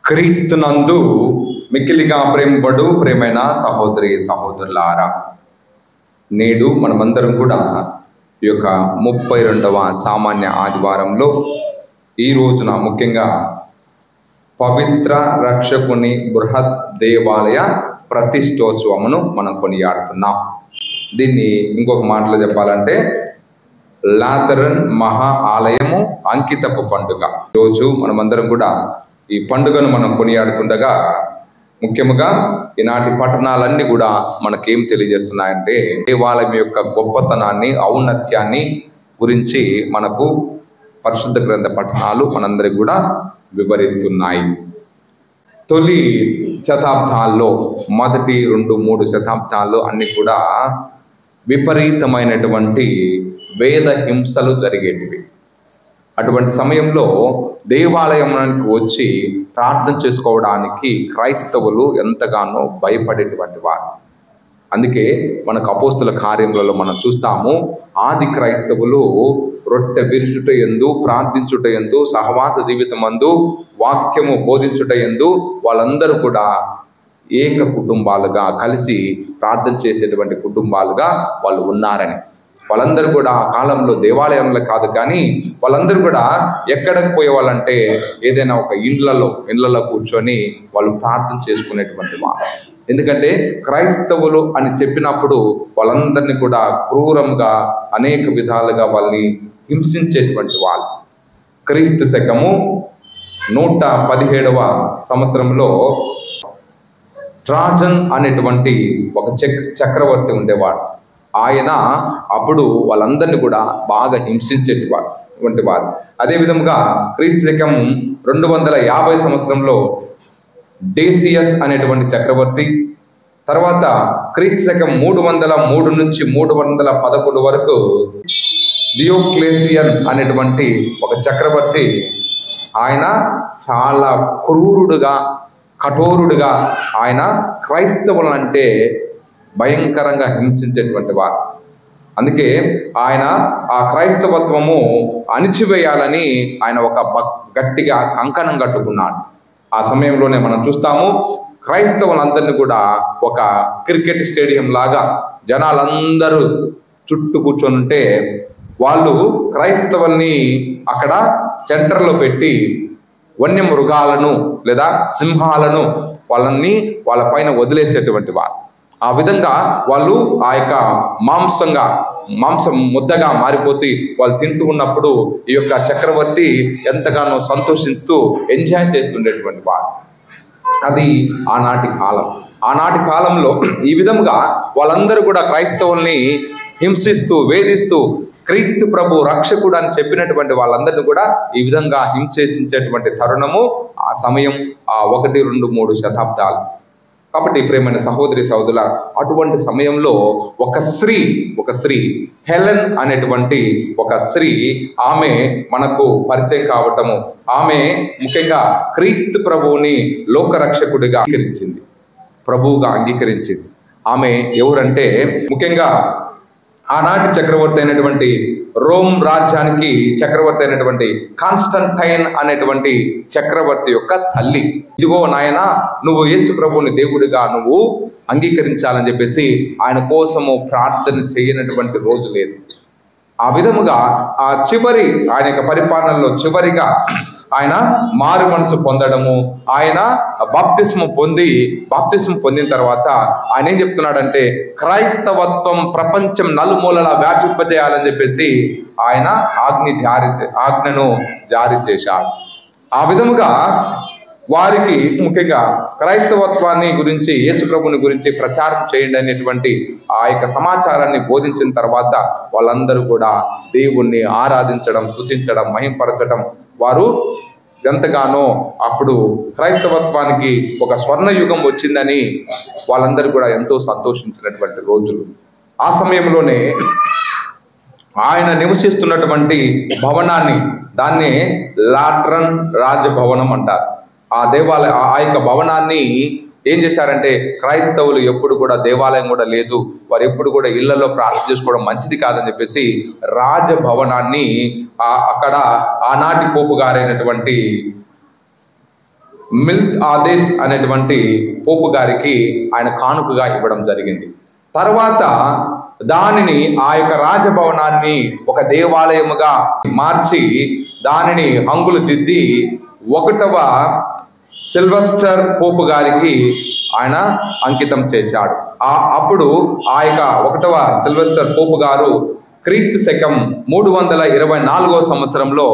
క్రీస్తునందు మిక్కిలిగా ప్రేమబడు ప్రేమైన సహోదరి సహోదరులారా, నేడు మనమందరం కూడా ఈ యొక్క 32వ సామాన్య ఆదివారంలో ఈ రోజున ముఖ్యంగా పవిత్ర రక్షకుని బృహత్ దేవాలయ ప్రతిష్టోత్సవమును మనం కొనియాడుతున్నాం. దీన్ని ఇంకొక మాటలో చెప్పాలంటే లాథరన్ మహా ఆలయము అంకితపు పండుగ. ఈరోజు మనమందరం కూడా ఈ పండుగను మనం కొనియాడుతుండగా ముఖ్యముగా ఈనాటి పట్టణాలన్నీ కూడా మనకేం తెలియజేస్తున్నాయంటే దేవాలయం యొక్క గొప్పతనాన్ని, ఔన్నత్యాన్ని గురించి మనకు పరిశుద్ధ గ్రంథ పట్టణాలు మనందరికి కూడా వివరిస్తున్నాయి. తొలి శతాబ్దాల్లో, మొదటి 2-3 శతాబ్దాల్లో అన్ని కూడా విపరీతమైనటువంటి వేద హింసలు జరిగేటివి. అటువంటి సమయంలో దేవాలయానికి వచ్చి ప్రార్థన చేసుకోవడానికి క్రైస్తవులు ఎంతగానో భయపడేటువంటి వారు. అందుకే మనకు అపోస్తుల కార్యములలో మనం చూస్తాము, ఆది క్రైస్తవులు రొట్టె విరుచుట యందు, ప్రార్థించుట యందు, సహవాస జీవితమందు, వాక్యము బోధించుట యందు వాళ్ళందరూ కూడా ఏక కుటుంబాలుగా కలిసి ప్రార్థన చేసేటువంటి కుటుంబాలుగా వాళ్ళు ఉన్నారని. వాళ్ళందరూ కూడా ఆ కాలంలో దేవాలయంలో కాదు, కానీ వాళ్ళందరూ కూడా ఎక్కడికి పోయేవాళ్ళంటే ఏదైనా ఒక ఇళ్లలో కూర్చొని వాళ్ళు ప్రార్థన చేసుకునేటువంటి వారు. ఎందుకంటే క్రైస్తవులు అని చెప్పినప్పుడు వాళ్ళందరినీ కూడా క్రూరంగా అనేక విధాలుగా వాళ్ళని హింసించేటువంటి వాళ్ళు. క్రీస్తు శకము 117వ సంవత్సరంలో ట్రాజన్ అనేటువంటి ఒక చక్రవర్తి ఉండేవాడు. ఆయన అప్పుడు వాళ్ళందరినీ కూడా బాగా హింసించేటువంటి వారు. అదేవిధంగా క్రీస్తు శకం 250 సంవత్సరంలో డేసియస్ అనేటువంటి చక్రవర్తి, తర్వాత క్రీస్తు శకం 303 నుంచి 311 వరకు డియోక్లేసియన్ అనేటువంటి ఒక చక్రవర్తి, ఆయన చాలా క్రూరుడుగా, కఠోరుడుగా ఆయన క్రైస్తవులంటే భయంకరంగా హింసించేటువంటి వారు. అందుకే ఆయన ఆ క్రైస్తవత్వము అణిచివేయాలని ఆయన ఒక గట్టిగా కంకణం కట్టుకున్నాడు. ఆ సమయంలోనే మనం చూస్తాము, క్రైస్తవులందరినీ కూడా ఒక క్రికెట్ స్టేడియం లాగా జనాలందరూ చుట్టూ కూర్చొని ఉంటే వాళ్ళు క్రైస్తవుల్ని అక్కడ సెంటర్లో పెట్టి వన్య మృగాలను లేదా సింహాలను వాళ్ళ పైన వదిలేసేటువంటి వారు. ఆ విధంగా వాళ్ళు ఆ యొక్క మాంసం ముద్దగా మారిపోతే వాళ్ళు తింటూ ఉన్నప్పుడు ఈ యొక్క చక్రవర్తి ఎంతగానో సంతోషిస్తూ ఎంజాయ్ చేస్తుండేటువంటి వారు. అది ఆనాటి కాలం. ఆనాటి కాలంలో ఈ విధంగా వాళ్ళందరూ కూడా క్రైస్తవుల్ని హింసిస్తూ, వేధిస్తూ, క్రీస్తు ప్రభు రక్షకుడు అని చెప్పినటువంటి వాళ్ళందరినీ కూడా ఈ విధంగా హింసించేటువంటి తరుణము ఆ సమయం, ఆ 1, 2, 3 శతాబ్దాలు. కాబట్టి ప్రేమైన సహోదరి సహోదరుల, అటువంటి సమయంలో ఒక స్త్రీ హెలెన్ అనేటువంటి ఒక స్త్రీ, ఆమె మనకు పరిచయం కావటము, ఆమె ముఖ్యంగా క్రీస్తు ప్రభువుని లోకరక్షకుడిగా ప్రభువుగా అంగీకరించింది. ఆమె ఎవరంటే ముఖ్యంగా ఆనాటి చక్రవర్తి అయినటువంటి రోమ్ రాజ్యానికి చక్రవర్తి అయినటువంటి కాన్స్టంటైన్ అనేటువంటి చక్రవర్తి యొక్క తల్లి. ఇదిగో నాయన, నువ్వు యేసు ప్రభువుని దేవుడిగా నువ్వు అంగీకరించాలని చెప్పేసి ఆయన కోసము ప్రార్థన చేయనటువంటి రోజు లేదు. ఆ విధముగా ఆ ఆయన యొక్క పరిపాలనలో చివరిగా ఆయన మారు మనసు పొందడము, ఆయన బాప్తిస్మం పొందిన తర్వాత ఆయన ఏం చెప్తున్నాడంటే క్రైస్తవత్వం ప్రపంచం నలుమూలలా వ్యాపింపజేయాలని చెప్పేసి ఆయన ఆజ్ఞను జారీ చేశాడు. ఆ విధముగా వారికి ముఖ్యంగా క్రైస్తవత్వాన్ని గురించి, యేసు ప్రభుని గురించి ప్రచారం చేయండి అనేటువంటి ఆ యొక్క సమాచారాన్ని బోధించిన తర్వాత వాళ్ళందరూ కూడా దేవుణ్ణి ఆరాధించడం, స్తుతించడం, మహింపరచడం, వారు ఎంతగానో అప్పుడు క్రైస్తవత్వానికి ఒక స్వర్ణయుగం వచ్చిందని వాళ్ళందరూ కూడా ఎంతో సంతోషించినటువంటి రోజులు. ఆ సమయంలోనే ఆయన నివసిస్తున్నటువంటి భవనాన్ని, దాన్నే లాట్రన్ రాజభవనం అంటారు. ఆ యొక్క భవనాన్ని ఏం చేశారంటే, క్రైస్తవులు ఎప్పుడు కూడా, దేవాలయం కూడా లేదు, వారు ఎప్పుడు కూడా ఇళ్లలో ప్రార్థన చేసుకోవడం మంచిది కాదని చెప్పేసి రాజభవనాన్ని అక్కడ ఆనాటి పోపు గారైనటువంటి మిల్క్ ఆదేశ్ అనేటువంటి పోపు గారికి ఆయన కానుకగా ఇవ్వడం జరిగింది. తర్వాత దానిని ఆ యొక్క రాజభవనాన్ని ఒక దేవాలయముగా మార్చి దానిని హంగులు దిద్ది 1వ సిల్వెస్టర్ పోపు గారికి ఆయన అంకితం చేశాడు. అప్పుడు ఆ యొక్క 1వ సిల్వెస్టర్ పోపు గారు క్రీస్తు శకం 324వ సంవత్సరంలో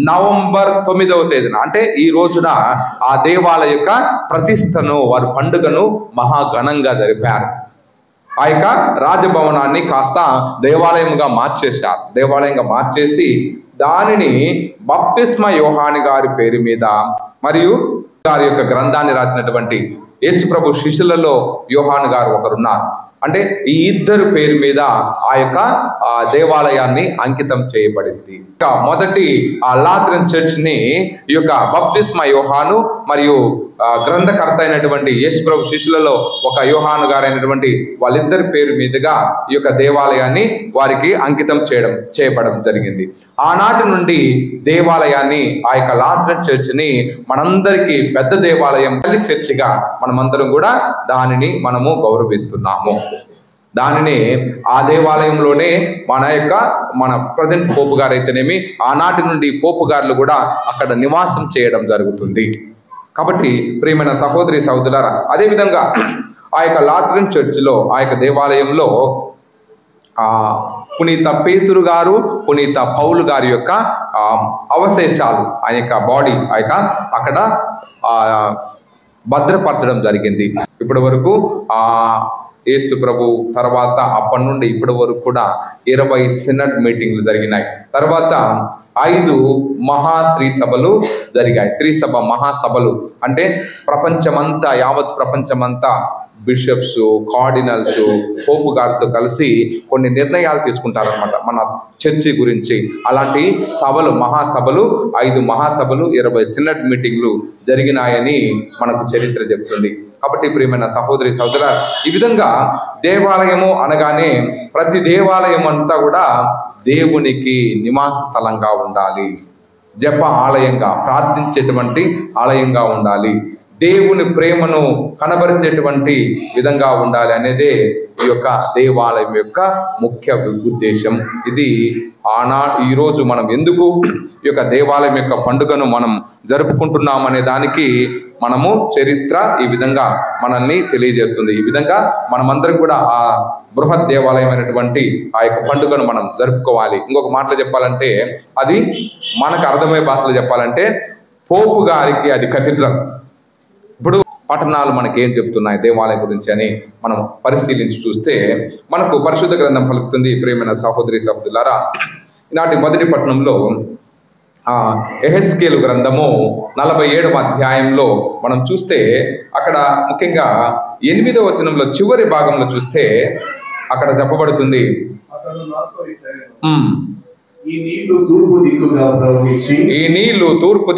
నవంబర్ 9వ తేదీన, అంటే ఈ రోజున ఆ దేవాలయ యొక్క ప్రతిష్టను, వారి పండుగను మహాఘనంగా జరిపారు. ఆ యొక్క రాజభవనాన్ని కాస్త దేవాలయంగా మార్చేశారు. దేవాలయంగా మార్చేసి దానిని బప్తిస్మ యోహాను గారి పేరు మీద మరియు గారి యొక్క గ్రంథాన్ని రాసినటువంటి యేసు ప్రభు శిష్యులలో యోహాను గారు ఒకరున్నారు. అంటే ఈ ఇద్దరు పేరు మీద ఆ యొక్క దేవాలయాన్ని అంకితం చేయబడింది. మొదటి ఆ లాథరన్ చర్చ్ ని ఈ యొక్క బప్తిస్మ యోహాను మరియు గ్రంథకర్త అయినటువంటి యేసు ప్రభు శిష్యులలో ఒక యోహాను గారు అయినటువంటి వాళ్ళిద్దరి పేరు మీదుగా ఈ యొక్క దేవాలయాన్ని వారికి అంకితం చేయబడడం జరిగింది. ఆనాటి నుండి దేవాలయాన్ని, ఆ యొక్క లాథరన్ చర్చ్ ని మనందరికీ పెద్ద దేవాలయం, తల్లి చర్చిగా మనమందరం కూడా దానిని మనము గౌరవిస్తున్నాము. దానిని ఆ దేవాలయంలోనే మన ప్రజెంట్ పోపు గారు అయితేనేమి, ఆనాటి నుండి పోపు గారులు కూడా అక్కడ నివాసం చేయడం జరుగుతుంది. కాబట్టి ప్రియమైన సహోదరి సహోదరులారా, అదేవిధంగా ఆ యొక్క లాథరన్ చర్చిలో, ఆ యొక్క దేవాలయంలో పునీత పేతురు గారు, పునీత పౌలు గారి యొక్క అవశేషాలు, ఆ యొక్క బాడీ అక్కడ భద్రపరచడం జరిగింది. ఇప్పటి వరకు యేసు ప్రభు తర్వాత అప్పటి నుండి ఇప్పటి వరకు కూడా 20 సినడ్ మీటింగ్లు జరిగినాయి. తర్వాత 5 మహాశ్రీ సభలు జరిగాయి. శ్రీ సభ మహాసభలు అంటే ప్రపంచమంతా, యావత్ ప్రపంచమంతా బిషప్స్, కార్డినల్స్ పోపు గారితో కలిసి కొన్ని నిర్ణయాలు తీసుకుంటారనమాట మన చర్చి గురించి. అలాంటి సభలు, మహాసభలు, 5 మహాసభలు, 20 సినడ్ మీటింగ్లు జరిగినాయని మనకు చరిత్ర చెప్తుంది. కాబట్టి ప్రియమైన సహోదరి సహోదర, ఈ విధంగా దేవాలయము అనగానే ప్రతి దేవాలయం అంతా కూడా దేవునికి నివాస స్థలంగా ఉండాలి, జప ఆలయంగా, ప్రార్థించేటువంటి ఆలయంగా ఉండాలి, దేవుని ప్రేమను కనబరిచేటువంటి విధంగా ఉండాలి అనేదే ఈ యొక్క దేవాలయం యొక్క ముఖ్య ఉద్దేశం. ఇది ఈరోజు మనం ఎందుకు ఈ యొక్క దేవాలయం యొక్క పండుగను మనం జరుపుకుంటున్నాం అనే దానికి మనము చరిత్ర ఈ విధంగా మనల్ని తెలియజేస్తుంది. ఈ విధంగా మనమందరం కూడా ఆ బృహత్ దేవాలయం అయినటువంటి ఆ యొక్క పండుగను మనం జరుపుకోవాలి. ఇంకొక మాటలో చెప్పాలంటే, అది మనకు అర్థమయ్యే భాషలో చెప్పాలంటే, పోపు గారికి అది కథీడ్రల్. ఇప్పుడు పట్టణాలు మనకి ఏం చెప్తున్నాయి దేవాలయం గురించి అని మనం పరిశీలించి చూస్తే మనకు పరిశుద్ధ గ్రంథం పలుకుతుంది. ప్రియమైన సహోదరి సహోదరులారా, ఈనాటి మొదటి పట్టణంలో యెహెజ్కేలు గ్రంథము 47వ అధ్యాయంలో మనం చూస్తే అక్కడ ముఖ్యంగా 8వ వచనంలో చివరి భాగంలో చూస్తే అక్కడ చెప్పబడుతుంది, ఈ నీళ్లు తూర్పు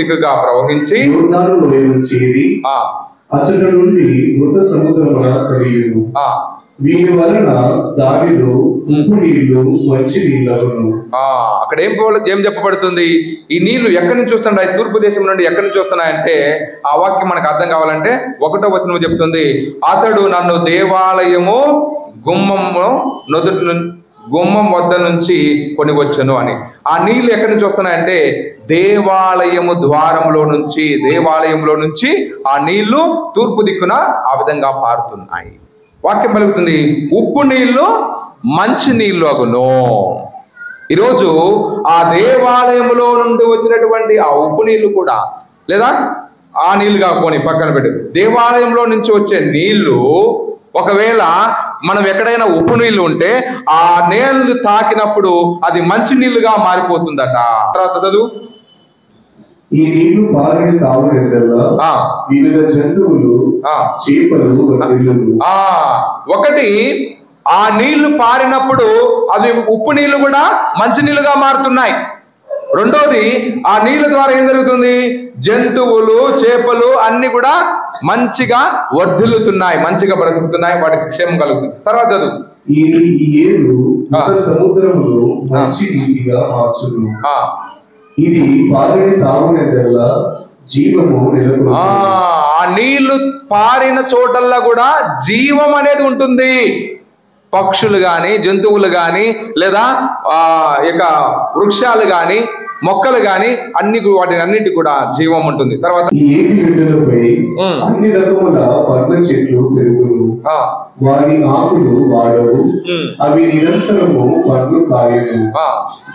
దిక్కుగా ప్రవహించి అచట నుండి మృత సముద్రమున కలియును. దీని వలన దానిలో ఉప్పు నీళ్లు మంచి నీళ్లను. అక్కడ ఏం చెప్పబడుతుంది? ఈ నీళ్లు ఎక్కడి నుంచి వస్తున్నాయి? తూర్పు దేశం నుండి ఎక్కడి నుంచి వస్తున్నాయంటే, ఆ వాక్యం మనకు అర్థం కావాలంటే 1వ వచనం చెప్తుంది, అతడు నన్ను దేవాలయము గుమ్మం వద్ద నుంచి కొని వచ్చను అని. ఆ నీళ్లు ఎక్కడి నుంచి వస్తున్నాయంటే దేవాలయము ద్వారంలో నుంచి ఆ నీళ్లు తూర్పు దిక్కున ఆ విధంగా పారుతున్నాయి. వాక్యం పలుకుతుంది, ఉప్పు నీళ్లు మంచి నీళ్లు అగును. ఈరోజు ఆ దేవాలయంలో నుండి వచ్చినటువంటి ఆ ఉప్పు నీళ్లు కూడా, లేదా ఆ నీళ్లు కాకపోని పక్కన పెట్టి, దేవాలయంలో నుంచి వచ్చే నీళ్లు ఒకవేళ మనం ఎక్కడైనా ఉప్పు నీళ్లు ఉంటే ఆ నీళ్లు తాకినప్పుడు అది మంచి నీళ్లుగా మారిపోతుందట. తర్వాత చదువు, ఈ నీళ్లు పారని తావునెందల్లా వివిధ జంతువులు, చేపలు, ఒకటి ఆ నీళ్లు పారినప్పుడు అవి ఉప్పు నీళ్లు కూడా మంచి నీళ్లుగా మారుతున్నాయి. రెండోది, ఆ నీళ్ళ ద్వారా ఏం జరుగుతుంది? జంతువులు, చేపలు అన్ని కూడా మంచిగా వర్ధిల్లుతున్నాయి, మంచిగా బ్రతుకుతున్నాయి, వాటికి క్షేమం కలుగుతుంది. తర్వాత చదువు, సముద్రములో మంచి నీటిగా మార్చును. ఇది పారని తావునెందల్లా జీవము నెలకొల్పును. నీళ్లు పారిన చోటల్లా కూడా జీవం అనేది ఉంటుంది. పక్షులు కానీ, జంతువులు కానీ, లేదా ఇక వృక్షాలు కానీ, మొక్కలు గాని వాటి అన్నిటి కూడా జీవం ఉంటుంది. తర్వాత అన్ని రకముల పండ్ల చెట్లు పెరుగును, వారి ఆకులు వాడవు, అవి నిరంతరము పండ్లు కాయను.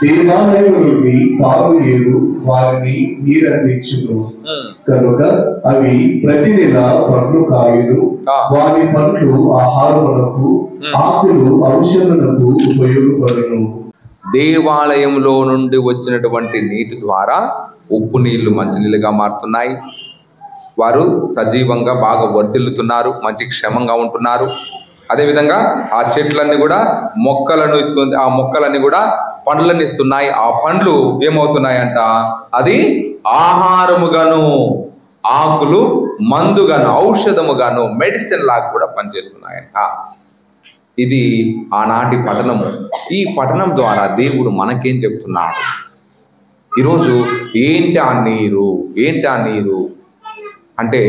దేవాలయం నుండి పాలు ఏరు వారిని నీరందించును, కనుక అవి ప్రతి నెల పండ్లు కాయను. వారి పండ్లు ఆహారమునకు, ఆకులు ఔషధములకు ఉపయోగపడును. దేవాలయంలో నుండి వచ్చినటువంటి నీటి ద్వారా ఉప్పు నీళ్లు మంచినీళ్ళుగా మారుతున్నాయి. వారు సజీవంగా బాగా వర్ధిల్లుతున్నారు, మంచి క్షేమంగా ఉంటున్నారు. అదేవిధంగా ఆ చెట్లన్నీ కూడా మొక్కలను ఇస్తుంది, ఆ మొక్కలన్నీ కూడా పండ్లను ఇస్తున్నాయి. ఆ పండ్లు ఏమవుతున్నాయంట, అది ఆహారముగాను, ఆకులు మందుగాను, ఔషధముగాను, మెడిసిన్ లాగా కూడా పనిచేస్తున్నాయంట. ఇది ఆనాటి పఠనము. ఈ పఠనం ద్వారా దేవుడు మనకేం చెప్తున్నాడు? ఈరోజు ఏంటి ఆ నీరు అంటే,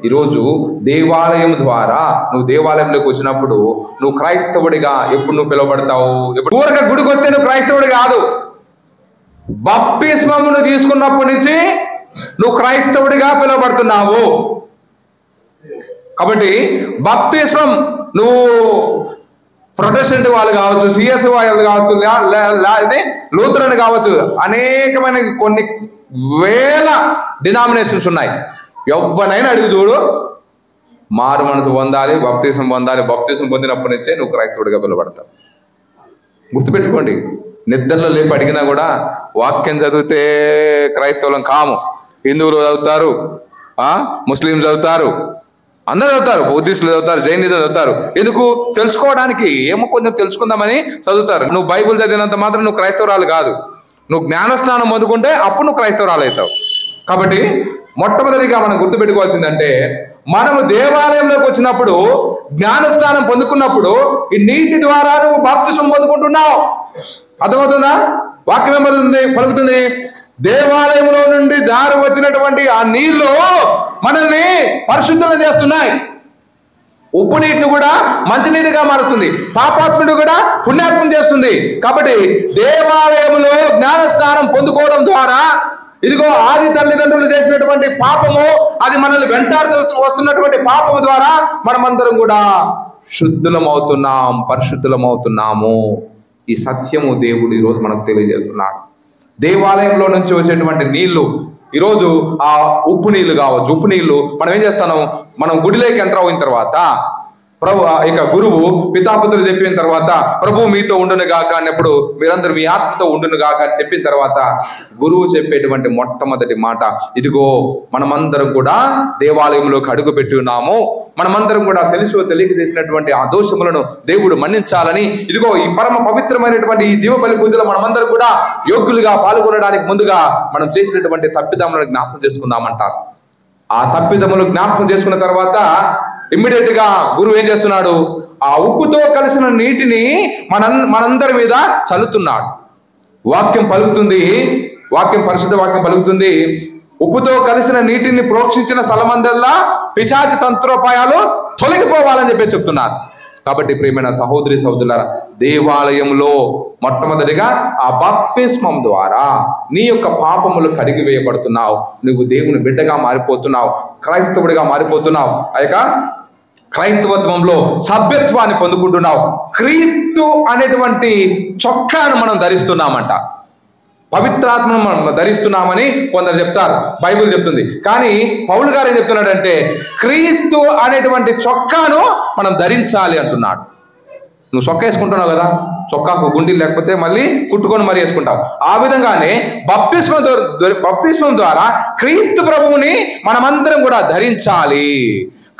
ఈరోజు దేవాలయం ద్వారా నువ్వు దేవాలయంలోకి వచ్చినప్పుడు నువ్వు క్రైస్తవుడిగా ఎప్పుడు నువ్వు పిలువబడతావు? ఊరక గుడికి వస్తే నువ్వు క్రైస్తవుడి కాదు. బప్తిస్మమును తీసుకున్నప్పటి నుంచి నువ్వు క్రైస్తవుడిగా పిలువబడుతున్నావు. కాబట్టి బప్తిస్మం నువ్వు ప్రొటెస్టెంట్ వాళ్ళు కావచ్చు, సిఎస్ వాళ్ళు కావచ్చు, లూథరన్ కావచ్చు, అనేకమైన కొన్ని వేల డినామినేషన్స్ ఉన్నాయి. ఎవరినైనా అడిగి చూడు, మారు మనసు పొందాలి, బప్తిసం పొందాలి, బప్తిసం పొందినప్పటి నుంచే నువ్వు క్రైస్తవుడిగా పిలువబడతావు. గుర్తుపెట్టుకోండి, నిద్రలో లేపి అడిగినా కూడా వాక్యం చదివితే క్రైస్తవులం కాము. హిందువులు చదువుతారు, ముస్లింలు చదువుతారు, అందరూ చదువుతారు, బౌద్ధిస్టులు చదువుతారు, జైనిజం చదువుతారు. ఎందుకు? తెలుసుకోవడానికి, ఏమో కొంచెం తెలుసుకుందామని చదువుతారు. నువ్వు బైబుల్ చదివినంత మాత్రం నువ్వు క్రైస్తవురాలు కాదు. నువ్వు జ్ఞానస్నానం పొందుకుంటే అప్పుడు నువ్వు క్రైస్తవురాలు అవుతావు. కాబట్టి మొట్టమొదటిగా మనం గుర్తుపెట్టుకోవాల్సిందంటే, మనము దేవాలయంలోకి వచ్చినప్పుడు, జ్ఞానస్నానం పొందుకున్నప్పుడు ఈ నీటి ద్వారా నువ్వు బాప్తిసం పొందుకుంటున్నావు. అర్థమవుతుందా? వాక్యం పలుకుతుంది, దేవాలయంలో నుండి జారు వచ్చినటువంటి ఆ నీళ్లు మనల్ని పరిశుద్ధం చేస్తున్నాయి. ఉప్పు నీటిని కూడా మంచినీటిగా మారుతుంది, పాపాత్ముడు కూడా పుణ్యాత్మం చేస్తుంది. కాబట్టి దేవాలయంలో జ్ఞానస్నానం పొందుకోవడం ద్వారా, ఇదిగో ఆది తల్లిదండ్రులు చేసినటువంటి పాపము, అది మనల్ని వెంటాడుతూ వస్తున్నటువంటి పాపము ద్వారా మనమందరం కూడా శుద్ధులమవుతున్నాం, పరిశుద్ధులమవుతున్నాము. ఈ సత్యము దేవుడు ఈరోజు మనకు తెలియజేస్తున్నాడు. దేవాలయంలో నుంచి వచ్చేటువంటి నీళ్లు, ఈరోజు ఆ ఉప్పు నీళ్లు కావచ్చు. ఉప్పు నీళ్లు మనం ఏం చేస్తాము, మనం గుడిలోకి ఎంటర్ అయిన తర్వాత ఇక గురువు పితాపుత్రులు చెప్పిన తర్వాత ప్రభు మీతో ఉండును గాక అన్నప్పుడు మీరందరూ మీ ఆత్మతో ఉండును గాక అని చెప్పిన తర్వాత గురువు చెప్పేటువంటి మొట్టమొదటి మాట, ఇదిగో మనమందరం కూడా దేవాలయంలోకి అడుగు పెట్టి ఉన్నాము, మనమందరం కూడా తెలుసు తెలియక చేసినటువంటి ఆ దోషములను దేవుడు మన్నించాలని, ఇదిగో ఈ పరమ పవిత్రమైనటువంటి ఈ జీవ బలి పూజలో మనమందరం కూడా యోగ్యులుగా పాల్గొనడానికి ముందుగా మనం చేసినటువంటి తప్పిదములను జ్ఞాపకం చేసుకుందామంటారు. ఆ తప్పిదములు జ్ఞాపకం చేసుకున్న తర్వాత ఇమ్మీడియట్ గా గురువు ఏం చేస్తున్నాడు, ఆ ఉప్పుతో కలిసిన నీటిని మనందరి మీద చల్లుతున్నాడు. వాక్యం పలుకుతుంది, పరిశుద్ధ వాక్యం పలుకుతుంది, ఉప్పుతో కలిసిన నీటిని ప్రోక్షించిన స్థలమందల్లా పిశాచి తంత్రోపాయాలు తొలగిపోవాలని చెప్పి చెప్తున్నారు. కాబట్టి ప్రియమైన సహోదరి సహోదరులారా, దేవాలయంలో మొట్టమొదటిగా ఆ బాప్తిస్మం ద్వారా నీ యొక్క పాపములు కడిగి వేయబడుతున్నావు. నువ్వు దేవుని బిడ్డగా మారిపోతున్నావు, క్రైస్తవుడిగా మారిపోతున్నావు. ఆ యొక్క క్రైస్తవత్వంలో సభ్యత్వాన్ని పొందుకుంటున్నావు. క్రీస్తు అనేటువంటి చొక్కాను మనం ధరిస్తున్నామంట, పవిత్రాత్మను మనం ధరిస్తున్నామని కొందరు చెప్తారు, బైబిల్ చెప్తుంది. కానీ పౌలు గారు ఏం చెప్తున్నాడంటే, క్రీస్తు అనేటువంటి చొక్కాను మనం ధరించాలి అంటున్నాడు. నువ్వు చొక్కా వేసుకుంటున్నావు కదా, చొక్కాకు గుండీ లేకపోతే మళ్ళీ కుట్టుకొని మరీ వేసుకుంటావు. ఆ విధంగానే బప్తిస్మం ద్వారా క్రీస్తు ప్రభువుని మనమందరం కూడా ధరించాలి.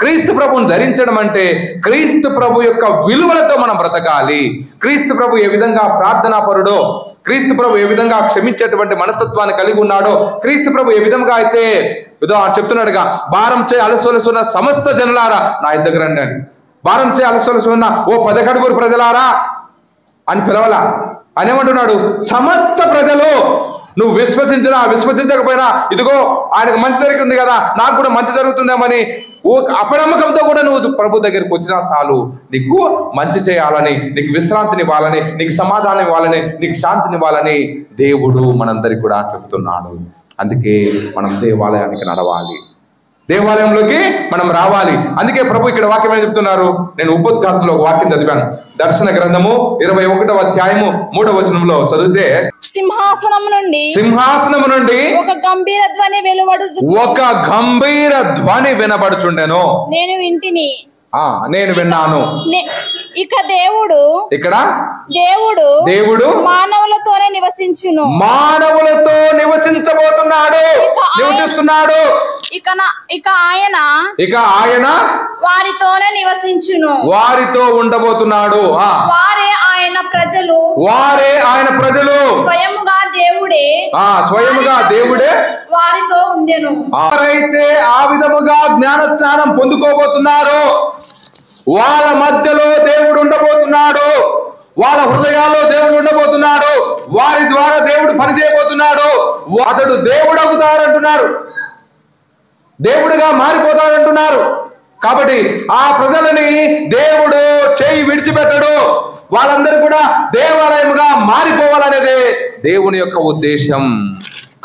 క్రీస్తు ప్రభువుని ధరించడం అంటే క్రీస్తు ప్రభు యొక్క విలువలతో మనం బ్రతకాలి. క్రీస్తు ప్రభు ఏ విధంగా ప్రార్థనాపరుడో, క్రీస్తు ప్రభు ఏ విధంగా క్షమించేటువంటి మనస్తత్వాన్ని కలిగి ఉన్నాడో, క్రీస్తు ప్రభు ఏ విధంగా అయితే చెప్తున్నాడుగా, భారం చే అలసొలసున్న సమస్త జనులారా నా దగ్గర రండి అని, భారం చే అలసొలసున్న ఓ 10 ప్రజలారా అని పిలవలా అని ఏమంటున్నాడు, సమస్త ప్రజలు నువ్వు విశ్వసించినా విశ్వసించకపోయినా ఇదిగో ఆయనకు మంచి జరుగుతుంది కదా, నాకు కూడా మంచి జరుగుతుందేమని అపనమ్మకంతో కూడా నువ్వు ప్రభు దగ్గరికి వచ్చినా చాలు, నీకు మంచి చేయాలని, నీకు విశ్రాంతిని ఇవ్వాలని, నీకు సమాధానం ఇవ్వాలని, నీకు శాంతిని ఇవ్వాలని దేవుడు మనందరికి కూడా చెప్తున్నాడు. అందుకే మనం దేవాలయానికి నడవాలి, దేవాలయంలోకి మనం రావాలి. అందుకే ప్రభు ఇక్కడ వాక్యం ఏం చెప్తున్నారు? నేను ఉపోద్ఘాతంలో ఒక వాక్యం చదివాను. దర్శన గ్రంథము 21వ అధ్యాయము 3వ వచనంలో చదివితే, సింహాసనము నుండి ఒక గంభీర ధ్వని వినబడుచుండెను. నేను విన్నాను. ఇక్కడ దేవుడు మానవులతోనే మానవులతో నివసించబోతున్నాడు, నివసిస్తున్నాడు. ఇక ఆయన వారితోనే నివసించును, వారితో ఉండబోతున్నాడు. వారే ఆయన ప్రజలు. స్వయముగా దేవుడే వారితో ఉండెను. ఎవరైతే ఆ విధముగా జ్ఞానస్నానం పొందుకోబోతున్నారో వాళ్ళ మధ్యలో దేవుడు ఉండబోతున్నాడు, వాళ్ళ హృదయాల్లో దేవుడు ఉండబోతున్నాడు, వారి ద్వారా దేవుడు పనిచేయబోతున్నాడు. అతడు దేవుడు అవుతారంటున్నారు, దేవుడిగా మారిపోతాడంటున్నారు. కాబట్టి ఆ ప్రజలని దేవుడు చేయి విడిచిపెట్టడు, వాళ్ళందరూ కూడా దేవాలయముగా మారిపోవాలనేదే దేవుని యొక్క ఉద్దేశం.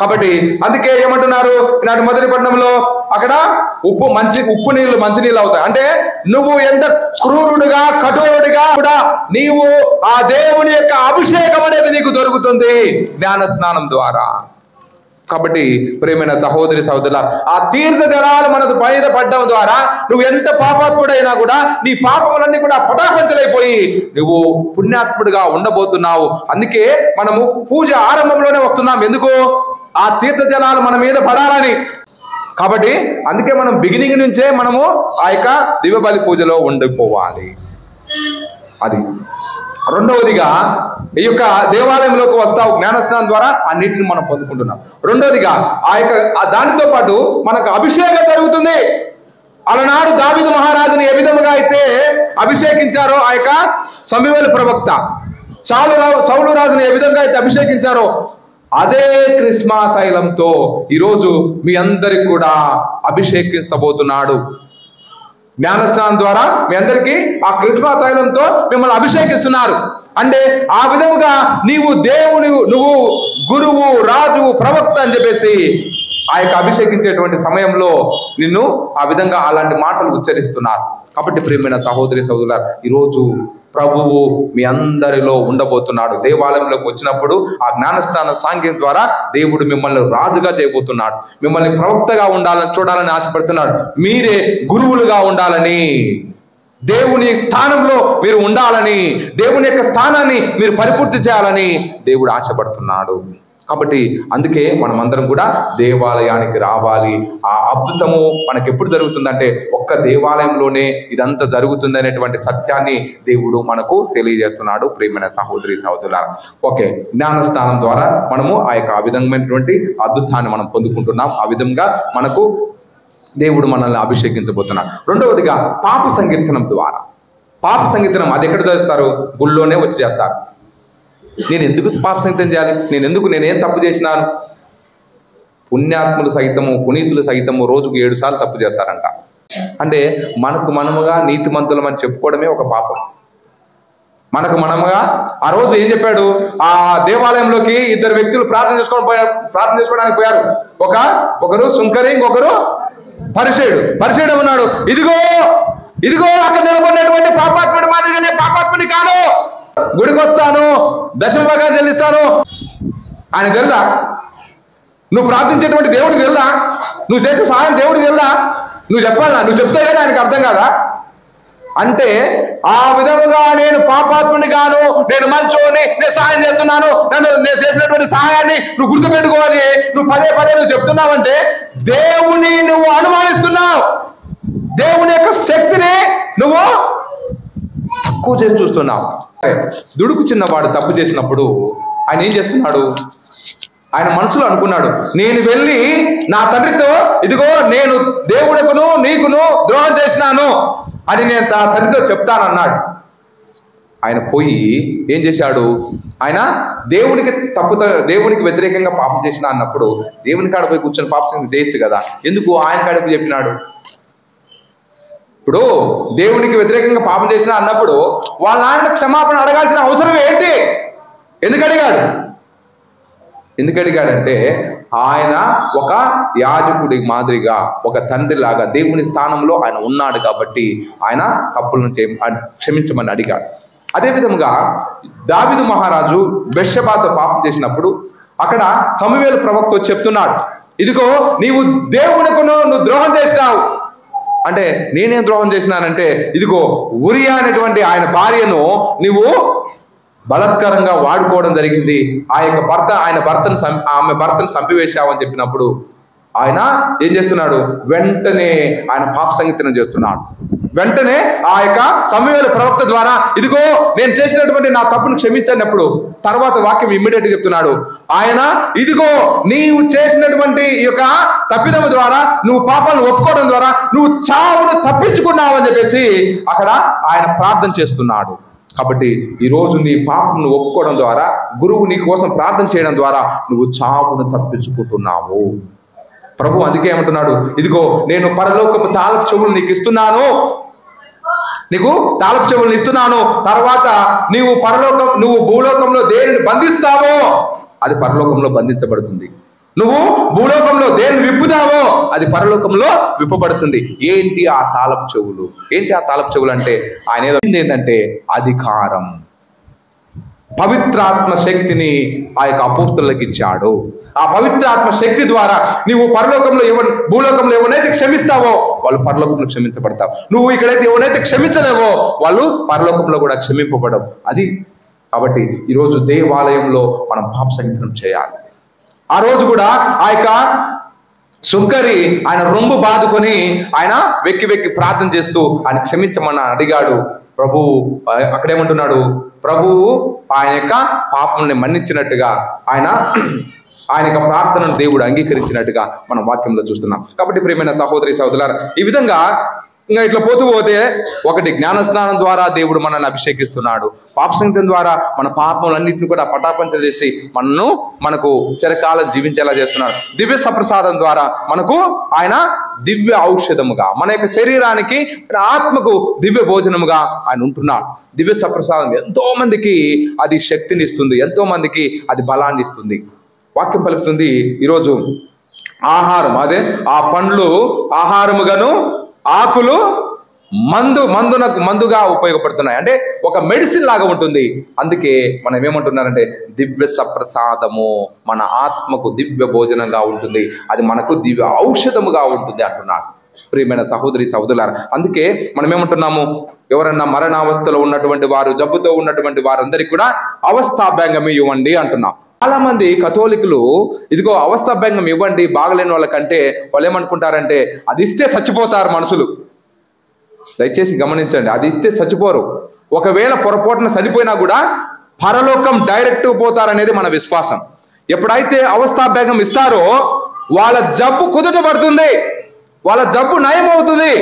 కాబట్టి అందుకే ఏమంటున్నారు ఈనాటి మొదటి పట్టణంలో, అక్కడ ఉప్పు నీళ్లు మంచి నీళ్ళు అవుతాయి. అంటే నువ్వు ఎంత క్రూరుడిగా కఠోరుడిగా కూడా నీవు ఆ దేవుని యొక్క అభిషేకం అనేది నీకు దొరుకుతుంది జ్ఞాన స్నానం ద్వారా. కాబట్టి ప్రియమైన సహోదరి సహోదరుల, ఆ తీర్థ జలాలు మనకు పైన పడ్డం ద్వారా నువ్వు ఎంత పాపాత్ముడైనా కూడా నీ పాపములన్నీ కూడా పటాపంచలైపోయి నువ్వు పుణ్యాత్ముడిగా ఉండబోతున్నావు. అందుకే మనము పూజ ఆరంభంలోనే వస్తున్నాం. ఎందుకు? ఆ తీర్థ జలాలు మన మీద పడాలని. కాబట్టి అందుకే మనం బిగినింగ్ నుంచే మనము ఆ యొక్క దివ్యబలి పూజలో ఉండిపోవాలి. అది రెండవదిగా ఈ యొక్క దేవాలయంలోకి వస్తావు జ్ఞానస్నానం ద్వారా ఆ నీటిని మనం పొందుకుంటున్నాం. రెండవదిగా ఆ యొక్క దానితో పాటు మనకు అభిషేకం జరుగుతుంది. అలనాడు దావీదు మహారాజుని ఏ విధముగా అయితే అభిషేకించారో ఆ యొక్క సమూయేలు ప్రవక్త, సౌలు రాజుని ఏ విధంగా అయితే అభిషేకించారో అదే కృష్ణా తైలంతో ఈరోజు మీ అందరికి కూడా అభిషేకించబోతున్నాడు. జ్ఞానస్నానం ద్వారా మీ అందరికీ ఆ కృష్ణా తైలంతో మిమ్మల్ని అభిషేకిస్తున్నారు. అంటే ఆ విధముగా నువ్వు గురువు, రాజు, ప్రవక్త అని చెప్పేసి ఆ యొక్క అభిషేకించేటువంటి సమయంలో నిన్ను ఆ విధంగా అలాంటి మాటలు ఉచ్చరిస్తున్నారు. కాబట్టి ప్రియమైన సహోదరి సహోదరులారా, ఈరోజు ప్రభువు మీ అందరిలో ఉండబోతున్నాడు. దేవాలయంలోకి వచ్చినప్పుడు ఆ జ్ఞానస్నాన సాంగ్యం ద్వారా దేవుడు మిమ్మల్ని రాజుగా చేయబోతున్నాడు, మిమ్మల్ని ప్రవక్తగా చూడాలని ఆశపడుతున్నాడు, మీరే గురువులుగా ఉండాలని, దేవుని స్థానంలో మీరు ఉండాలని, దేవుని యొక్క స్థానాన్ని మీరు పరిపూర్తి చేయాలని దేవుడు ఆశపడుతున్నాడు. కాబట్టి అందుకే మనమందరం కూడా దేవాలయానికి రావాలి. ఆ అద్భుతము మనకి ఎప్పుడు జరుగుతుందంటే ఒక్క దేవాలయంలోనే ఇదంతా జరుగుతుంది అనేటువంటి సత్యాన్ని దేవుడు మనకు తెలియజేస్తున్నాడు. ప్రియమైన సహోదరి సహోదరులారా, ఓకే, జ్ఞానస్నానం ద్వారా మనము ఆ యొక్క విధమైనటువంటి అద్భుతాన్ని మనం పొందుకుంటున్నాం. ఆ విధంగా మనకు దేవుడు మనల్ని అభిషేకించబోతున్నాడు. రెండవదిగా పాప సంకీర్తనం ద్వారా. పాప సంకీర్తనం అది ఎక్కడ చేస్తారు? గుళ్ళోనే వచ్చి చేస్తారు. నేను ఎందుకు పాప సంకీర్తనం చేయాలి? నేనేం తప్పు చేసినాను? పుణ్యాత్ములు సైతము, పునీతులు సైతము రోజుకు 7 సార్లు తప్పు చేస్తారంట. అంటే మనముగా నీతిమంతులం అని చెప్పుకోవడమే ఒక పాపం. మనముగా ఆ రోజు ఏం చెప్పాడు? ఆ దేవాలయంలోకి 2 వ్యక్తులు ప్రార్థన చేసుకోవడానికి పోయారు. ఒకరు సుంకరి, ఇంకొకరు పరిసేయుడు ఉన్నాడు. ఇదిగో అక్కడ నిలబడినటువంటి పాపాత్ముడి మాదిరిగానే పాపాత్ముడి కాదు, గుడికి వస్తాను, దశమ భాగాలు చెల్లిస్తాను. ఆయన తెలుదా? నువ్వు ప్రార్థించేటువంటి దేవుడికి తెలుదా? నువ్వు చేసే సహాయం దేవుడికి తెలుదా? నువ్వు చెప్పాలా? నువ్వు చెప్తే కానీ ఆయనకు అర్థం కాదా? అంటే ఆ విధముగా నేను పాపాత్ముని గాను, నేను మంచోని, నేను సహాయం చేస్తున్నాను, నేను చేసినటువంటి సహాయాన్ని నువ్వు గుర్తుపెట్టుకోవాలి, నువ్వు పదే నువ్వు చెప్తున్నావంటే దేవుని నువ్వు అనుమానిస్తున్నావు. దేవుని యొక్క శక్తిని నువ్వు తక్కువ చేసి చూస్తున్నావు. దుడుకు చిన్నవాడు తప్పు చేసినప్పుడు ఆయన ఏం చేస్తున్నాడు? ఆయన మనసులో అనుకున్నాడు, నేను వెళ్ళి నా తండ్రితో ఇదిగో నేను దేవుడికును నీకును ద్రోహం చేసినాను అని నేను నా తండ్రితో చెప్తానన్నాడు. ఆయన పోయి ఏం చేశాడు? ఆయన దేవునికి వ్యతిరేకంగా పాపం చేసిన అన్నప్పుడు దేవుని కాడ పోయి కూర్చొని పాపం చేయొచ్చు కదా, ఎందుకు ఆయన కాడకు చెప్పినాడు? ఇప్పుడు దేవునికి వ్యతిరేకంగా పాపం చేసిన అన్నప్పుడు వాళ్ళ నాన్న క్షమాపణ అడగాల్సిన అవసరం ఏంటి? ఎందుకు అడిగాడంటే ఆయన ఒక యాజకుడి మాదిరిగా, ఒక తండ్రిలాగా దేవుని స్థానంలో ఆయన ఉన్నాడు కాబట్టి ఆయన తప్పులను క్షమించమని అడిగాడు. అదేవిధంగా దావీదు మహారాజు బెత్షెబాతో పాపం చేసినప్పుడు అక్కడ సమూయేలు ప్రవక్త చెప్తున్నాడు, ఇదిగో నీవు దేవునికి నువ్వు ద్రోహం చేసినావు అంటే, నేనేం ద్రోహం చేసినానంటే ఇదిగో ఉరియా అనేటువంటి ఆయన భార్యను నువ్వు బలత్కారంగా వాడుకోవడం జరిగింది, ఆమె భర్తను చంపివేశావు అని చెప్పినప్పుడు ఆయన ఏం చేస్తున్నాడు? వెంటనే ఆయన పాప సంగీతం చేస్తున్నాడు. వెంటనే ఆ యొక్క సమూయేలు ప్రవక్త ద్వారా ఇదిగో నేను చేసినటువంటి నా తప్పును క్షమించినప్పుడు తర్వాత వాక్యం ఇమ్మీడియట్ గా చెప్తున్నాడు, ఆయన ఇదిగో నీవు చేసినటువంటి ఈ యొక్క తప్పిదము ద్వారా, నువ్వు పాపాలను ఒప్పుకోవడం ద్వారా నువ్వు చావును తప్పించుకున్నావు అని చెప్పేసి అక్కడ ఆయన ప్రార్థన చేస్తున్నాడు. కాబట్టి ఈరోజు నీ పాపను ఒప్పుకోవడం ద్వారా, గురువు నీ కోసం ప్రార్థన చేయడం ద్వారా నువ్వు చావును తప్పించుకుంటున్నావు. ప్రభు అందుకే ఏమంటున్నాడు, ఇదిగో నేను పరలోకపు తాళపు చెవులు నీకు ఇస్తున్నాను, తర్వాత నువ్వు భూలోకంలో దేనిని బంధిస్తావో అది పరలోకంలో బంధించబడుతుంది, నువ్వు భూలోకంలో దేనిని విప్పుతావో అది పరలోకంలో విప్పబడుతుంది. ఏంటి ఆ తాళపు చెవులు అంటే ఆయన ఏంటంటే అధికారం, పవిత్రాత్మ శక్తిని ఆ యొక్క అపోస్తలులకు ఇచ్చాడు. ఆ పవిత్రాత్మ శక్తి ద్వారా నువ్వు భూలోకంలో ఎవరైతే క్షమిస్తావో వాళ్ళు పరలోకంలో క్షమించబడతావు, నువ్వు ఇక్కడైతే ఎవరైతే క్షమించలేవో వాళ్ళు పరలోకంలో కూడా క్షమింపబడవు. అది కాబట్టి ఈరోజు దేవాలయంలో మనం పాప సంగీతం చేయాలి. ఆ రోజు కూడా ఆ యొక్క సుంకరి ఆయన రొంబు బాదుకొని ఆయన వెక్కి ప్రార్థన చేస్తూ ఆయన క్షమించమని అడిగాడు. ప్రభువు అక్కడేమంటున్నాడు, ప్రభువు ఆయన యొక్క పాపంని మన్నించినట్టుగా ఆయన యొక్క ప్రార్థనను దేవుడు అంగీకరించినట్టుగా మనం వాక్యంలో చూస్తున్నాం. కాబట్టి ప్రియమైన సహోదరి సహోదరులారా, ఈ విధంగా ఇంకా ఇట్లా పోతే ఒకటి జ్ఞానస్నానం ద్వారా దేవుడు మనల్ని అభిషేకిస్తున్నాడు, పాప సంగీతం ద్వారా మన పాపములన్నింటిని కూడా పటాపంచ చేసి మనకు చిరకాలం జీవించేలా చేస్తున్నాడు. దివ్య సప్రసాదం ద్వారా మనకు ఆయన దివ్య ఔషధముగా, మన యొక్క శరీరానికి ఆత్మకు దివ్య భోజనముగా ఆయన ఉంటున్నాడు. దివ్య సప్రసాదం ఎంతో మందికి అది శక్తిని ఇస్తుంది, ఎంతో మందికి అది బలాన్ని ఇస్తుంది. వాక్యం పలుకుతుంది ఈరోజు ఆహారం, అదే ఆ పండ్లు ఆహారముగాను ఆకులు మందుగా ఉపయోగపడుతున్నాయి, అంటే ఒక మెడిసిన్ లాగా ఉంటుంది. అందుకే మనం ఏమంటున్నారంటే దివ్య సప్రసాదము మన ఆత్మకు దివ్య భోజనంగా ఉంటుంది, అది మనకు దివ్య ఔషధముగా ఉంటుంది అంటున్నాడు. ప్రియమైన సహోదరి సహోదరులారా, అందుకే మనం ఏమంటున్నాము, ఎవరన్నా మరణావస్థలో ఉన్నటువంటి వారు, జబ్బుతో ఉన్నటువంటి వారందరికీ కూడా అవస్థాభ్యంగం ఇవ్వండి అంటున్నాం. చాలా మంది కథోలికులు ఇదిగో అవస్థాభ్యంగం ఇవ్వండి బాగలేని వాళ్ళకంటే వాళ్ళు ఏమనుకుంటారంటే అది ఇస్తే చచ్చిపోతారు మనుషులు. దయచేసి గమనించండి, అది ఇస్తే చచ్చిపోరు. ఒకవేళ పొరపాటున చనిపోయినా కూడా పరలోకం డైరెక్ట్ పోతారనేది మన విశ్వాసం. ఎప్పుడైతే అవస్థాభ్యంగం ఇస్తారో వాళ్ళ జబ్బు కుదుటపడుతుంది, వాళ్ళ జబ్బు నయం అవుతుంది.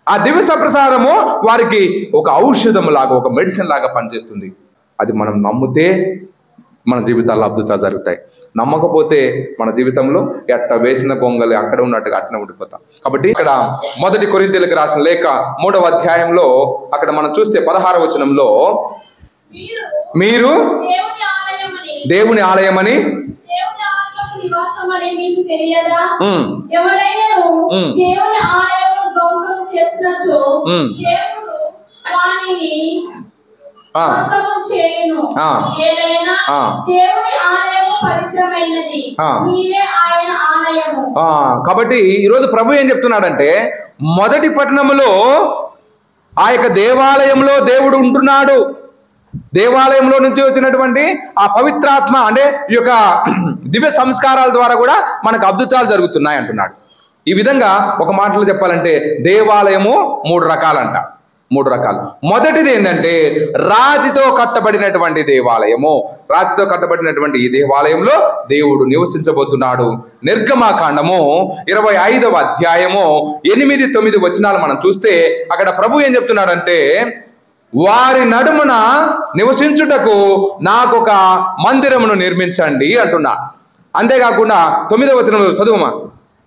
ఆ దివ్య సప్రసాదము వారికి ఒక ఔషధం లాగా, ఒక మెడిసిన్ లాగా పనిచేస్తుంది. అది మనం నమ్మితే మన జీవితాల్లో అద్భుతాలు జరుగుతాయి, నమ్మకపోతే మన జీవితంలో ఎట్ట వేసిన గొంగలి అక్కడ ఉన్నట్టుగా అట్నే ఉండిపోతాం. కాబట్టి ఇక్కడ 1 కొరింథీయులకు రాసిన లేఖ 3వ అధ్యాయంలో అక్కడ మనం చూస్తే 16వ వచనంలో మీరు దేవుని ఆలయమని కాబట్టి ఈరోజు ప్రభు ఏం చెప్తున్నాడంటే మొదటి పట్టణములో ఆ యొక్క దేవాలయంలో దేవుడు ఉంటున్నాడు. దేవాలయంలో నుంచి వచ్చినటువంటి ఆ పవిత్రాత్మ అంటే ఈ యొక్క దివ్య సంస్కారాల ద్వారా కూడా మనకు అద్భుతాలు జరుగుతున్నాయి అంటున్నాడు. ఈ విధంగా ఒక మాటలో చెప్పాలంటే దేవాలయము 3 రకాలంట. 3 రకాలు. మొదటిది ఏంటంటే రాతితో కట్టబడినటువంటి దేవాలయము. రాతితో కట్టబడినటువంటి ఈ దేవాలయంలో దేవుడు నివసించబోతున్నాడు. నిర్గమకాండము 25వ అధ్యాయము 8-9 వచనాలు మనం చూస్తే అక్కడ ప్రభు ఏం చెప్తున్నాడంటే వారి నడుమున నివసించుటకు నాకు ఒక మందిరమును నిర్మించండి అంటున్నా. అంతేకాకుండా 9వ వచనంలో చదువుమా.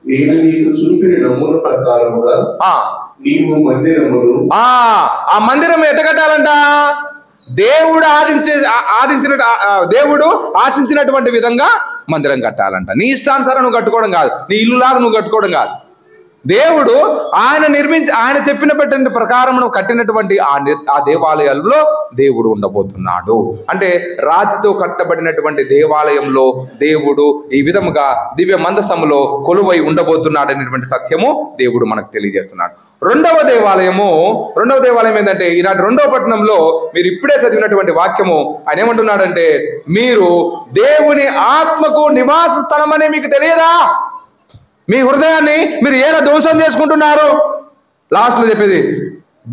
నేను నీకు చూపిన నమూనా ప్రకారముగా నీవు మందిరమును ఆ మందిరం ఎట్ట కట్టాలంట? దేవుడు ఆశించినటువంటి విధంగా మందిరం కట్టాలంట. నీ ఇష్టానుసారం నువ్వు కట్టుకోవడం కాదు, నీ ఇల్లులాగా నువ్వు కట్టుకోవడం కాదు. దేవుడు ఆయన చెప్పిన ప్రకారం కట్టినటువంటి ఆ దేవాలయాల్లో దేవుడు ఉండబోతున్నాడు. అంటే రాతితో కట్టబడినటువంటి దేవాలయంలో దేవుడు ఈ విధముగా దివ్య మందసములో కొలువై ఉండబోతున్నాడు అనేటువంటి సత్యము దేవుడు మనకు తెలియజేస్తున్నాడు. రెండవ దేవాలయం ఏంటంటే ఈనాటి 2వ పట్టణంలో మీరు ఇప్పుడే చదివినటువంటి వాక్యము ఆయన ఏమంటున్నాడంటే, మీరు దేవుని ఆత్మకు నివాస స్థలం అని మీకు తెలియదా? మీ హృదయాన్ని మీరు ఎలా ధ్వంసం చేసుకుంటున్నారు? లాస్ట్ లో చెప్పేది,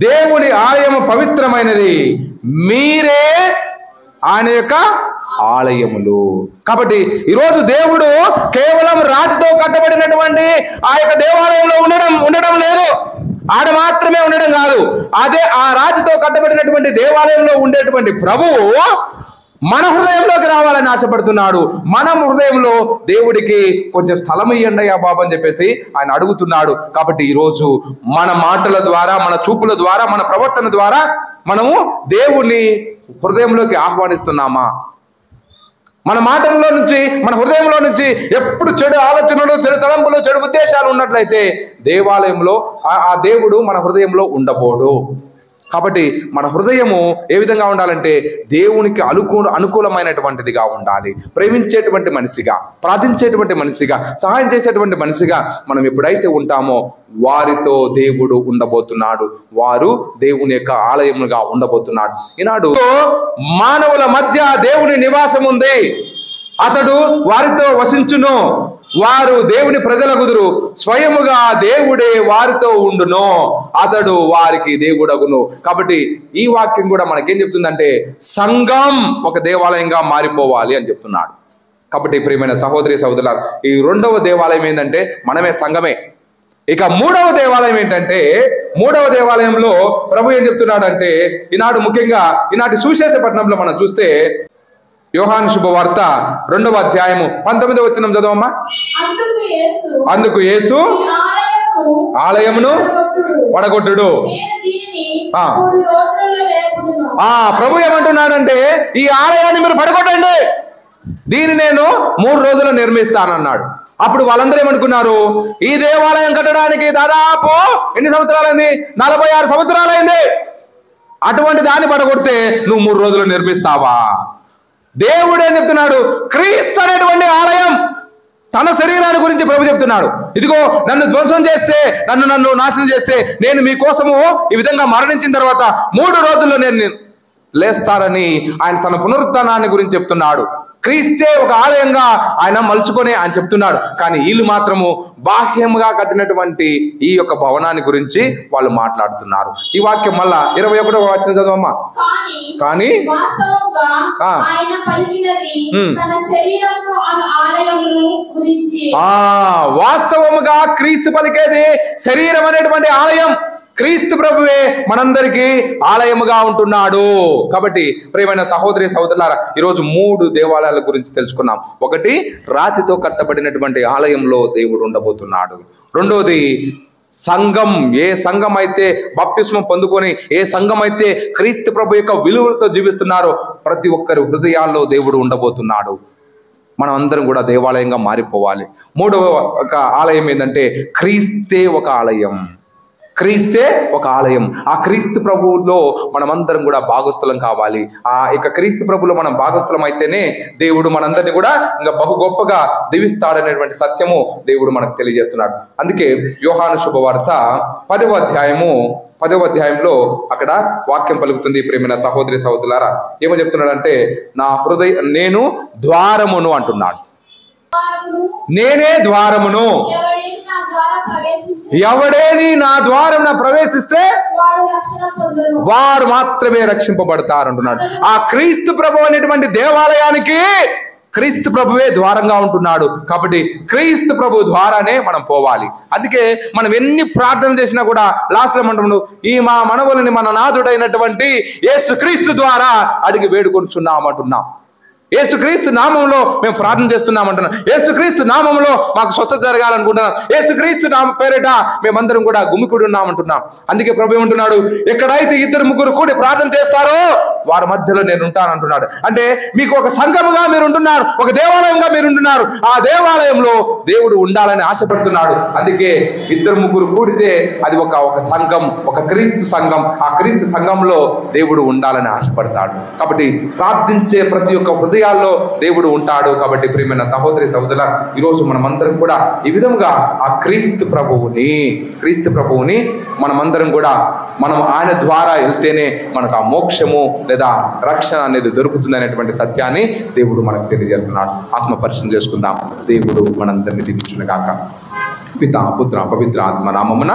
దేవుని ఆలయము పవిత్రమైనది, మీరే ఆయన యొక్క ఆలయములు. కాబట్టి ఈరోజు దేవుడు కేవలం రాతితో కట్టబడినటువంటి ఆ యొక్క దేవాలయంలో ఉండడం లేదు, ఆడ మాత్రమే ఉండడం కాదు. అదే ఆ రాతితో కట్టబడినటువంటి దేవాలయంలో ఉండేటువంటి ప్రభువు మన హృదయంలోకి రావాలని ఆశపడుతున్నాడు. మన హృదయంలో దేవుడికి కొంచెం స్థలం ఇయ్యండి అయ్యా బాబు అని చెప్పేసి ఆయన అడుగుతున్నాడు. కాబట్టి ఈరోజు మన మాటల ద్వారా, మన చూపుల ద్వారా, మన ప్రవర్తన ద్వారా మనము దేవుణ్ణి హృదయంలోకి ఆహ్వానిస్తున్నామా? మన మాటల్లో నుంచి, మన హృదయంలో నుంచి ఎప్పుడు చెడు ఆలోచనలు, చెడు తలంపులు, చెడు ఉద్దేశాలు ఉన్నట్లయితే దేవాలయంలో ఆ దేవుడు మన హృదయంలో ఉండబోడు. కాబట్టి మన హృదయము ఏ విధంగా ఉండాలంటే దేవునికి అనుకూలమైనటువంటిదిగా ఉండాలి. ప్రేమించేటువంటి మనిషిగా, ప్రార్థించేటువంటి మనిషిగా, సహాయం చేసేటువంటి మనిషిగా మనం ఎప్పుడైతే ఉంటామో వారితో దేవుడు ఉండబోతున్నాడు. వారు దేవుని యొక్క ఆలయముగా ఉండబోతున్నాడు. ఈనాడు మానవుల మధ్య దేవుని నివాసం ఉంది. అతడు వారితో వసించును, వారు దేవుని ప్రజలగుదురు, స్వయముగా దేవుడే వారితో ఉండును, అతడు వారికి దేవుడగును. కాబట్టి ఈ వాక్యం కూడా మనకేం చెప్తుందంటే సంఘం ఒక దేవాలయంగా మారిపోవాలి అని చెప్తున్నాడు. కాబట్టి ప్రియమైన సహోదరి సహోదరులారా, ఈ 2వ దేవాలయం ఏంటంటే మనమే సంఘమే. ఇక 3వ దేవాలయం ఏంటంటే, 3వ దేవాలయంలో ప్రభు ఏం చెప్తున్నాడు అంటే, ఈనాడు ముఖ్యంగా ఈనాటి సువిశేష పట్టణంలో మనం చూస్తే యోహాను శుభవార్త 2వ అధ్యాయము 19వ వచనం చదవమ్మా. అందుకు యేసు ఆలయమును పడగొట్టుడు. ప్రభు ఏమంటున్నాడంటే, ఈ ఆలయాన్ని మీరు పడగొట్టండి, దీన్ని నేను 3 రోజులు నిర్మిస్తానన్నాడు. అప్పుడు వాళ్ళందరూ ఏమనుకున్నారు, ఈ దేవాలయం కట్టడానికి దాదాపు ఎన్ని సంవత్సరాలైంది? 46 సంవత్సరాలైంది. అటువంటి దాన్ని పడగొడితే నువ్వు 3 రోజులు నిర్మిస్తావా? దేవుడు ఏం చెప్తున్నాడు? క్రీస్తు అనేటువంటి ఆలయం, తన శరీరాన్ని గురించి ప్రభు చెప్తున్నాడు. ఇదిగో నన్ను ధ్వంసం చేస్తే, నన్ను నాశనం చేస్తే నేను మీకోసము ఈ విధంగా మరణించిన తర్వాత 3 రోజుల్లో నేను లేస్తారని ఆయన తన పునరుత్థానాన్ని గురించి చెప్తున్నాడు. క్రీస్తే ఒక ఆలయంగా ఆయన మలుచుకొని ఆయన చెప్తున్నాడు. కానీ వీళ్ళు మాత్రము బాహ్యముగా కట్టినటువంటి ఈ యొక్క భవనాన్ని గురించి వాళ్ళు మాట్లాడుతున్నారు. ఈ వాక్యం మళ్ళా 21వ వచనం చదవమ్మా. కానీ వాస్తవముగా క్రీస్తు పలికేది శరీరం అనేటువంటి ఆలయం. క్రీస్తు ప్రభువే మనందరికీ ఆలయముగా ఉంటున్నాడు. కాబట్టి ప్రియమైన సహోదరి సహోదరులారా, ఈరోజు 3 దేవాలయాల గురించి తెలుసుకున్నాం. ఒకటి, రాతితో కట్టబడినటువంటి ఆలయంలో దేవుడు ఉండబోతున్నాడు. రెండోది, సంఘం, ఏ సంఘం అయితే బాప్తిస్మం పొందుకొని, ఏ సంఘం అయితే క్రీస్తు ప్రభు యొక్క విలువలతో జీవిస్తున్నారో ప్రతి ఒక్కరి హృదయాల్లో దేవుడు ఉండబోతున్నాడు. మనం అందరం కూడా దేవాలయంగా మారిపోవాలి. 3వ ఒక ఆలయం ఏంటంటే క్రీస్తే ఒక ఆలయం. క్రీస్తే ఒక ఆలయం. ఆ క్రీస్తు ప్రభువులో మనమందరం కూడా భాగస్థలం కావాలి. ఆ ఇక క్రీస్తు ప్రభులో మనం భాగస్థలం అయితేనే దేవుడు మనందరినీ కూడా ఇంకా బహు గొప్పగా దీవిస్తాడనేటువంటి సత్యము దేవుడు మనకు తెలియజేస్తున్నాడు. అందుకే యోహాను శుభవార్త 10వ అధ్యాయంలో అక్కడ వాక్యం పలుకుతుంది. ప్రేమైన సహోదరి సహోదరులారా, ఏమో చెప్తున్నాడంటే, నేను ద్వారమును అంటున్నాడు. నేనే ద్వారమును, ఎవడేని నా ద్వారమున ప్రవేశిస్తే వారు మాత్రమే రక్షింపబడతారు అంటున్నాడు. ఆ క్రీస్తు ప్రభు అనేటువంటి దేవాలయానికి క్రీస్తు ప్రభువే ద్వారంగా ఉంటున్నాడు. కాబట్టి క్రీస్తు ప్రభు ద్వారానే మనం పోవాలి. అందుకే మనం ఎన్ని ప్రార్థన చేసినా కూడా లాస్ట్లో ఏమంటున్నాడు, ఈ మా మనవులని మన నాథుడైనటువంటి యేసు క్రీస్తు ద్వారా అడిగి వేడుకొంటున్నామంటున్నాం. యేసుక్రీస్తు నామంలో మేము ప్రార్థన చేస్తున్నామంటున్నాం. యేసుక్రీస్తు నామంలో మాకు స్వస్థత జరగాలనుకుంటున్నాం. యేసుక్రీస్తు నామ పేరిట మేమందరం కూడా గుమికూడి ఉన్నామంటున్నాం. అందుకే ప్రభు ఏమంటున్నాడు, ఎక్కడైతే 2-3 కూడి ప్రార్థన చేస్తారో వారి మధ్యలో నేను ఉంటానంటున్నాడు. అంటే మీకు ఒక సంఘముగా మీరు ఉంటున్నారు, ఒక దేవాలయంగా మీరు ఉంటున్నారు. ఆ దేవాలయంలో దేవుడు ఉండాలని ఆశపడుతున్నాడు. అందుకే 2-3 కూడితే అది ఒక సంఘం, ఒక క్రీస్తు సంఘం. ఆ క్రీస్తు సంఘంలో దేవుడు ఉండాలని ఆశపడతాడు. కాబట్టి ప్రార్థించే ప్రతి ఒక్క హృదయాల్లో దేవుడు ఉంటాడు. కాబట్టి ప్రియమైన సహోదరి సహోదరుల, ఈరోజు మనమందరం కూడా ఈ విధంగా ఆ క్రీస్తు ప్రభువుని మనమందరం కూడా మనం ఆయన ద్వారా వెళ్తేనే మనకు ఆ మోక్షము లేదా రక్షణ అనేది దొరుకుతుంది అనేటువంటి సత్యాన్ని దేవుడు మనకు తెలియజేస్తున్నాడు. ఆత్మ పరిశీలన చేసుకుందాం. దేవుడు మనందరినీ దీవించును గాక. పితా పుత్ర పవిత్ర ఆత్మ నామమున.